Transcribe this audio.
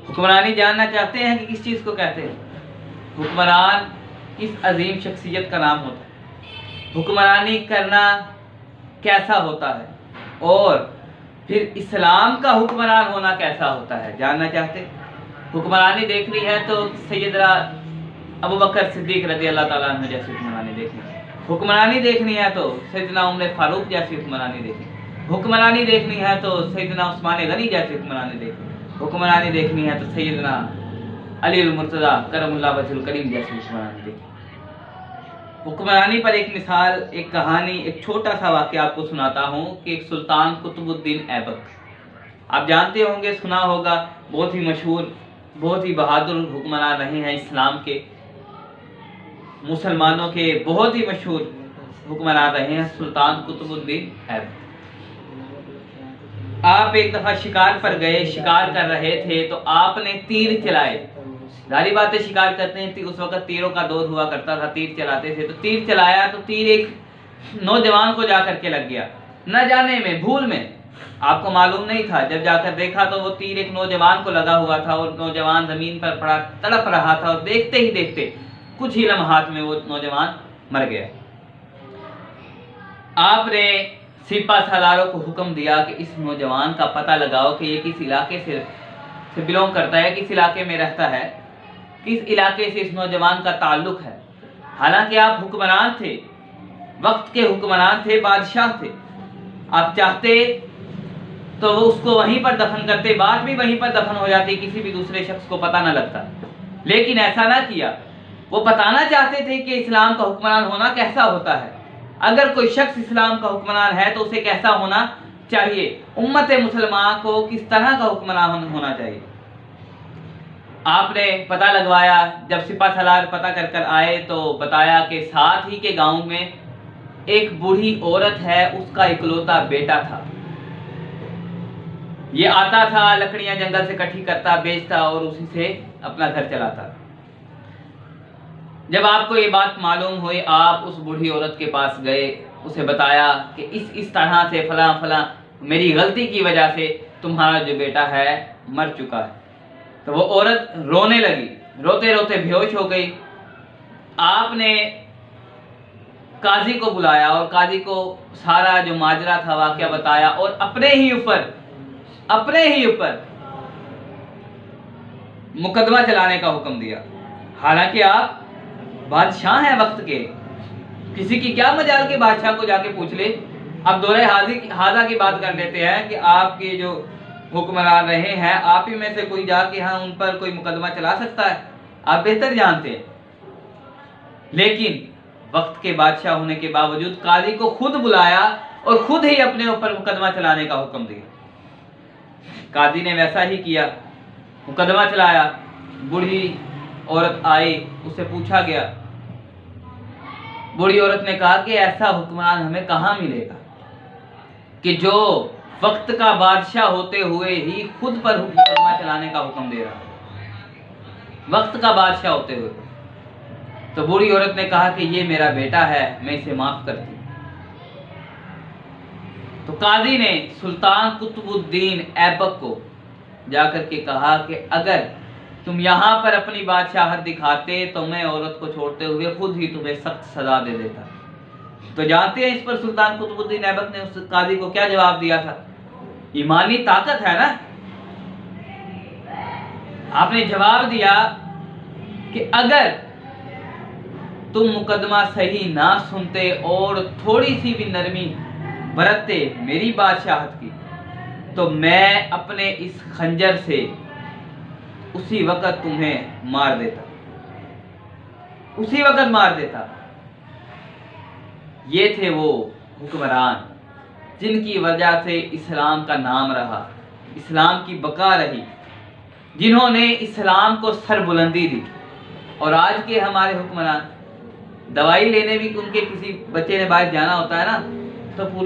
हुक्मरानी जानना चाहते हैं कि किस चीज़ को कहते हैं? हुक्मरान किस अजीम शख्सियत का नाम होता है? हुक्मरानी करना कैसा होता है? और फिर इस्लाम का हुक्मरान होना कैसा होता है, जानना चाहते? हुक्मरानी देखनी है तो सैयदना अबू बकर सिद्दीक रज़ी अल्लाह ताला अन्हु जैसी हुक्मरानी देखनी है। हुक्मरानी देखनी है तो सैयदना उमर फारूक जैसी हुक्मरानी देखनी है। हुक्मरानी देखनी है तो सैयदना उस्मान गनी जैसी हुक्मरानी देखनी है। हुक्मरानी देखनी है तो सैयदना अली अल मुर्तज़ा करमुल्लाह वजहुल करीम जैसी हुक्मरानी देखनी है। हुक्मरानी पर एक मिसाल, एक कहानी, एक छोटा सा वाक़या आपको सुनाता हूँ कि एक सुल्तान कुतुबुद्दीन ऐबक, आप जानते होंगे, सुना होगा, बहुत ही मशहूर, बहुत ही बहादुर हुक्मरान रहे हैं इस्लाम के, मुसलमानों के बहुत ही मशहूर हुक्मरान रहे हैं सुल्तान कुतुबुद्दीन ऐबक। आप एक दफ़ा शिकार पर गए, शिकार कर रहे थे तो आपने तीर चलाए। जारी बात है, शिकार करते हैं, उस वक्त तीरों का दौर हुआ करता था, तीर चलाते थे। तो तीर चलाया तो तीर एक नौजवान को जाकर के लग गया, न जाने में, भूल में, आपको मालूम नहीं था। जब जाकर देखा तो वो तीर एक नौजवान को लगा हुआ था और नौजवान जमीन पर पड़ा तड़प रहा था, और देखते ही देखते कुछ ही लम्हात में वो नौजवान मर गया। आपने सिपा सालारों को हुक्म दिया कि इस नौजवान का पता लगाओ कि ये किस इलाके से बिलोंग करता है, किस इलाके में रहता है, किस इलाके से इस नौजवान का ताल्लुक है। हालांकि आप हुक्मरान थे, वक्त के हुक्मरान थे, बादशाह थे, आप चाहते तो वो उसको वहीं पर दफन करते, बात भी वहीं पर दफन हो जाती, किसी भी दूसरे शख्स को पता न लगता। लेकिन ऐसा ना किया। वो बताना चाहते थे कि इस्लाम का हुक्मरान होना कैसा होता है, अगर कोई शख्स इस्लाम का हुक्मरान है तो उसे कैसा होना चाहिए, उम्मत मुसलमान को किस तरह का हुक्मरान होना चाहिए। आपने पता लगवाया। जब सिपा सलार पता कर कर आए तो बताया कि साथ ही के गांव में एक बूढ़ी औरत है, उसका इकलौता बेटा था। ये आता था, लकड़ियां जंगल से इकट्ठी करता, बेचता और उसी से अपना घर चलाता। जब आपको ये बात मालूम हुई, आप उस बूढ़ी औरत के पास गए, उसे बताया कि इस तरह से फलां फलां मेरी गलती की वजह से तुम्हारा जो बेटा है मर चुका है। तो वो औरत रोने लगी, रोते रोते बेहोश हो गई। आपने काजी को बुलाया और काजी को सारा जो माजरा था, वाकया बताया और अपने ही ऊपर मुकदमा चलाने का हुक्म दिया। हालांकि आप बादशाह हैं वक्त के, किसी की क्या मजाल के बादशाह को जाके पूछ ले। अब दौरे हाजा की बात कर लेते हैं कि आपके जो हुक्मरान रहे हैं, आप ही में से कोई जाके हाँ उन पर कोई मुकदमा चला सकता है, आप बेहतर जानते हैं। लेकिन वक्त के बादशाह होने के बावजूद काजी को खुद बुलाया और खुद ही अपने ऊपर मुकदमा चलाने का हुक्म दिया। काजी ने वैसा ही किया, मुकदमा चलाया। बूढ़ी औरत आई, उससे पूछा गया। बूढ़ी औरत ने कहा कि ऐसा हुक्मरान हमें कहाँ मिलेगा कि जो वक्त का बादशाह होते हुए ही खुद पर मुकदमा चलाने का हुक्म दे रहा, वक्त का बादशाह होते हुए। तो बूढ़ी औरत ने कहा कि ये मेरा बेटा है, मैं इसे माफ करती हूँ। तो काजी ने सुल्तान कुतुबुद्दीन ऐबक को जाकर के कहा कि अगर तुम यहाँ पर अपनी बादशाहत दिखाते तो मैं औरत को छोड़ते हुए खुद ही तुम्हें सख्त सजा दे देता। तो जानते हैं इस पर सुल्तान कुतुबुद्दीन ऐबक ने उस काजी को क्या जवाब दिया था? ईमानी ताकत है ना। आपने जवाब दिया कि अगर तुम मुकदमा सही ना सुनते और थोड़ी सी भी नरमी बरतते मेरी बादशाहत की, तो मैं अपने इस खंजर से उसी वक्त तुम्हें मार देता, उसी वक्त मार देता। ये थे वो हुक्मरान जिनकी वजह से इस्लाम का नाम रहा, इस्लाम की बका रही, जिन्होंने इस्लाम को सरबुलंदी दी। और आज के हमारे हुक्मरान, दवाई लेने भी उनके किसी बच्चे ने बाहर जाना होता है ना, तो पूरे